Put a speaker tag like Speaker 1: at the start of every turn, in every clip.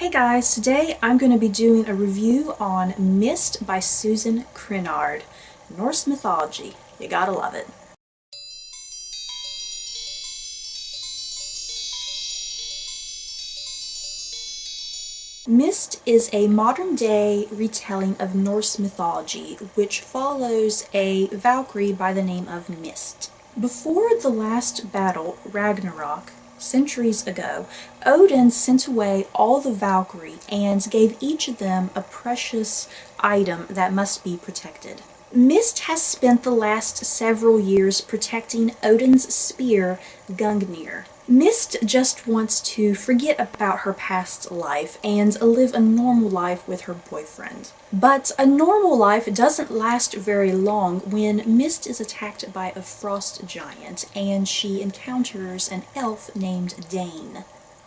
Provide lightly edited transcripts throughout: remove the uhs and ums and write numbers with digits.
Speaker 1: Hey guys, today I'm going to be doing a review on Mist by Susan Krinard. Norse mythology. You gotta love it. Mist is a modern-day retelling of Norse mythology, which follows a Valkyrie by the name of Mist. Before the last battle, Ragnarok, centuries ago, Odin sent away all the Valkyrie and gave each of them a precious item that must be protected. Mist has spent the last several years protecting Odin's spear, Gungnir. Mist just wants to forget about her past life and live a normal life with her boyfriend. But a normal life doesn't last very long when Mist is attacked by a frost giant and she encounters an elf named Dane.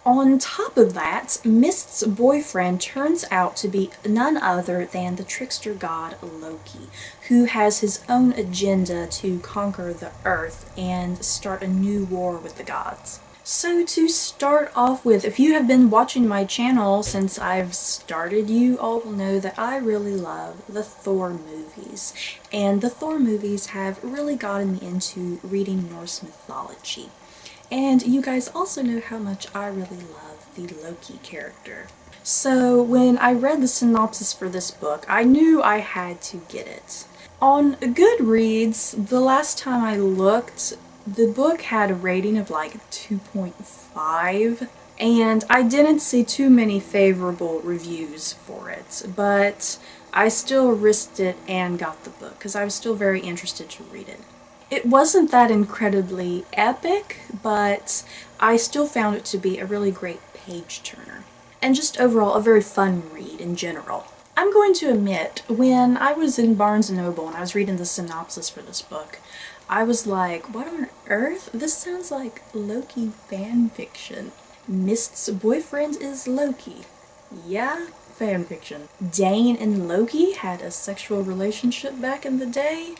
Speaker 1: On top of that, Mist's boyfriend turns out to be none other than the trickster god Loki, who has his own agenda to conquer the earth and start a new war with the gods. So to start off with, if you have been watching my channel since I've started, you all will know that I really love the Thor movies. And the Thor movies have really gotten me into reading Norse mythology. And you guys also know how much I really love the Loki character. So when I read the synopsis for this book, I knew I had to get it. On Goodreads, the last time I looked, the book had a rating of like 2.5, and I didn't see too many favorable reviews for it, but I still risked it and got the book because I was still very interested to read it. It wasn't that incredibly epic, but I still found it to be a really great page-turner. And just overall, a very fun read in general. I'm going to admit, when I was in Barnes & Noble and I was reading the synopsis for this book, I was like, what on earth? This sounds like Loki fanfiction. Mist's boyfriend is Loki. Yeah, fanfiction. Dane and Loki had a sexual relationship back in the day?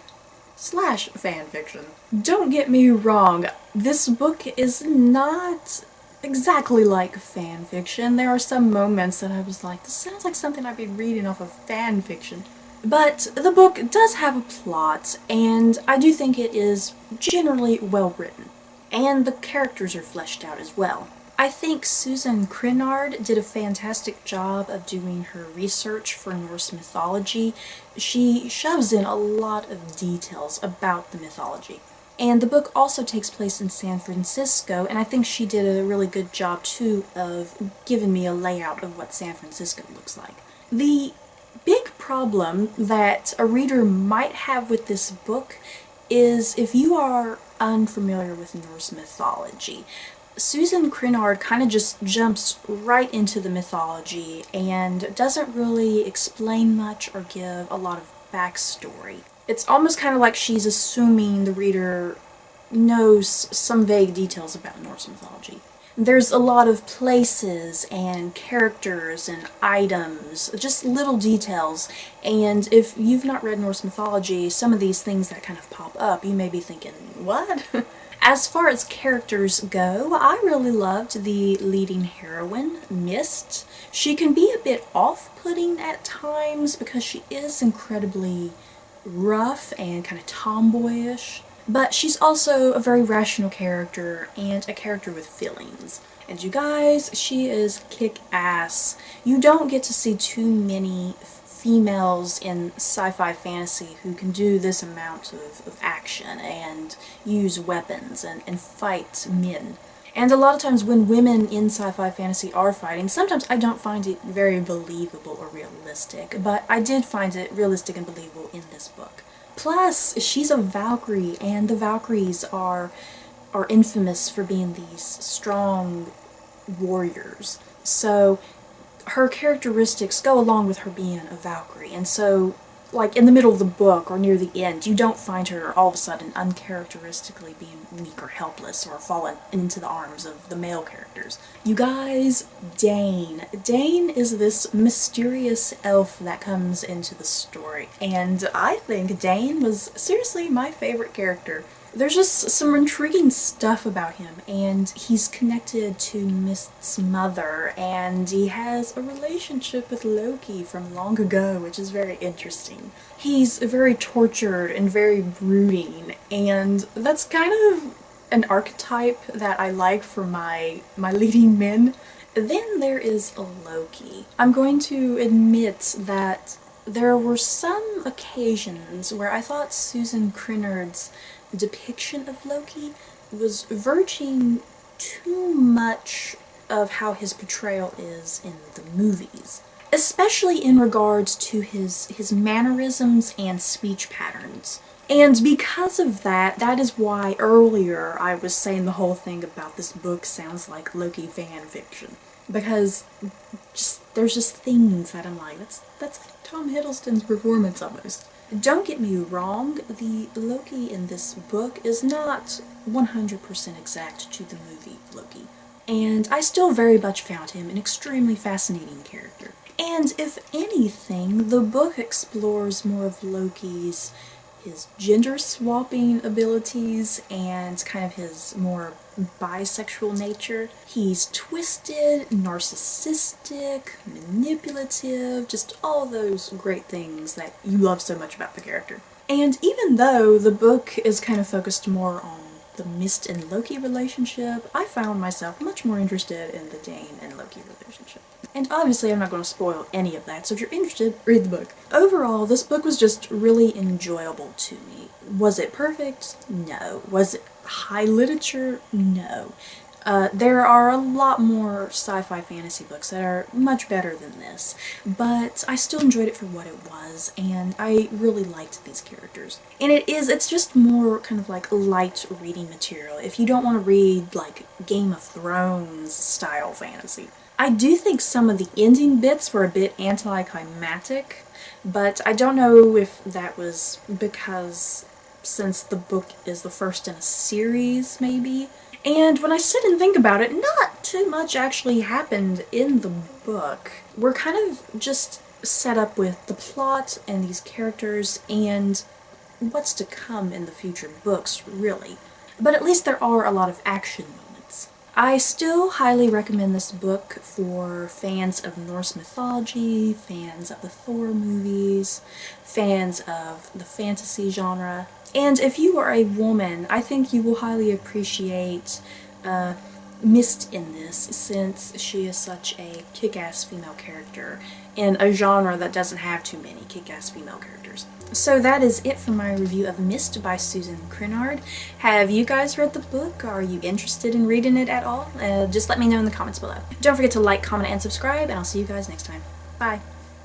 Speaker 1: Slash fanfiction. Don't get me wrong, this book is not exactly like fanfiction. There are some moments that I was like, this sounds like something I'd be reading off of fanfiction. But the book does have a plot, and I do think it is generally well written. And the characters are fleshed out as well. I think Susan Krinard did a fantastic job of doing her research for Norse mythology. She shoves in a lot of details about the mythology. And the book also takes place in San Francisco, and I think she did a really good job too of giving me a layout of what San Francisco looks like. The big problem that a reader might have with this book is if you are unfamiliar with Norse mythology. Susan Krinard kind of just jumps right into the mythology and doesn't really explain much or give a lot of backstory. It's almost kind of like she's assuming the reader knows some vague details about Norse mythology. There's a lot of places and characters and items, just little details, and if you've not read Norse mythology, some of these things that kind of pop up, you may be thinking, what? As far as characters go, I really loved the leading heroine, Mist. She can be a bit off-putting at times because she is incredibly rough and kind of tomboyish, but she's also a very rational character and a character with feelings. And you guys, she is kick-ass. You don't get to see too many females in sci-fi fantasy who can do this amount of action and use weapons and fight men. And a lot of times when women in sci-fi fantasy are fighting, sometimes I don't find it very believable or realistic, but I did find it realistic and believable in this book. Plus, she's a Valkyrie, and the Valkyries are infamous for being these strong warriors. So her characteristics go along with her being a Valkyrie, and so, like, in the middle of the book or near the end, you don't find her all of a sudden uncharacteristically being weak or helpless or falling into the arms of the male characters. You guys, Dane. Dane is this mysterious elf that comes into the story, and I think Dane was seriously my favorite character. There's just some intriguing stuff about him, and he's connected to Mist's mother, and he has a relationship with Loki from long ago, which is very interesting. He's very tortured and very brooding, and that's kind of an archetype that I like for my leading men. Then there is Loki. I'm going to admit that there were some occasions where I thought Susan Krinard's depiction of Loki was verging too much of how his portrayal is in the movies, especially in regards to his mannerisms and speech patterns. And because of that, that is why earlier I was saying the whole thing about this book sounds like Loki fan fiction. Because there's just things that I'm like, that's like Tom Hiddleston's performance almost. Don't get me wrong, the Loki in this book is not 100% exact to the movie Loki. And I still very much found him an extremely fascinating character. And if anything, the book explores more of Loki's his gender-swapping abilities and kind of his more bisexual nature. He's twisted, narcissistic, manipulative, just all those great things that you love so much about the character. And even though the book is kind of focused more on the Mist and Loki relationship, I found myself much more interested in the Dane and Loki relationship. And obviously I'm not going to spoil any of that, so if you're interested, read the book. Overall, this book was just really enjoyable to me. Was it perfect? No. Was it high literature? No. There are a lot more sci-fi fantasy books that are much better than this, but I still enjoyed it for what it was, and I really liked these characters. And it's just more kind of like light reading material if you don't want to read like Game of Thrones style fantasy. I do think some of the ending bits were a bit anticlimactic, but I don't know if that was because since the book is the first in a series, maybe. And when I sit and think about it, not too much actually happened in the book. We're kind of just set up with the plot and these characters and what's to come in the future books, really. But at least there are a lot of action moments. I still highly recommend this book for fans of Norse mythology, fans of the Thor movies, fans of the fantasy genre. And if you are a woman, I think you will highly appreciate Mist in this, since she is such a kick-ass female character in a genre that doesn't have too many kick-ass female characters. So that is it for my review of Mist by Susan Krinard. Have you guys read the book? Are you interested in reading it at all? Just let me know in the comments below. Don't forget to like, comment, and subscribe, and I'll see you guys next time. Bye!